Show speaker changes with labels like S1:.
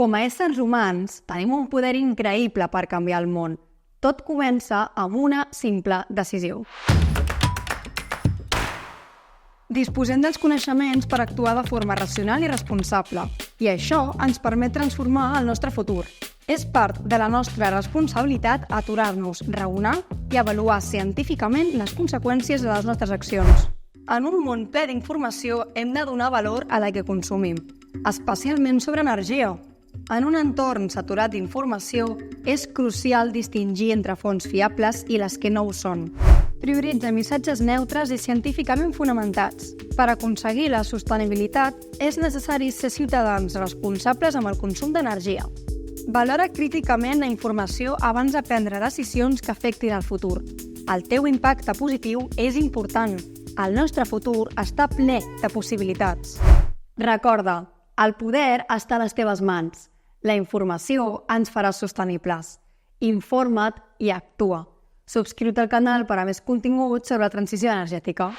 S1: Com a éssers humans, tenim un poder increïble per canviar el món. Tot comença amb una simple decisió. Disposem dels coneixements per actuar de forma racional i responsable, i això ens permet transformar el nostre futur. És part de la nostra responsabilitat aturar-nos, raonar i avaluar científicament les conseqüències de les nostres accions. En un món ple d'informació hem de donar valor a la que consumim, especialment sobre energia. En un entorn saturat d'informació, és crucial distingir entre fonts fiables i les que no ho són. Prioritza missatges neutres i científicament fonamentats. Per aconseguir la sostenibilitat, és necessari ser ciutadans responsables amb el consum d'energia. Valora críticament la informació abans de prendre decisions que afectin el futur. El teu impacte positiu és important. El nostre futur està ple de possibilitats. Recorda, el poder està a les teves mans. La informació ens farà sostenibles. Informa't i actua. Subscriu-te al canal per a més contingut sobre la transició energètica.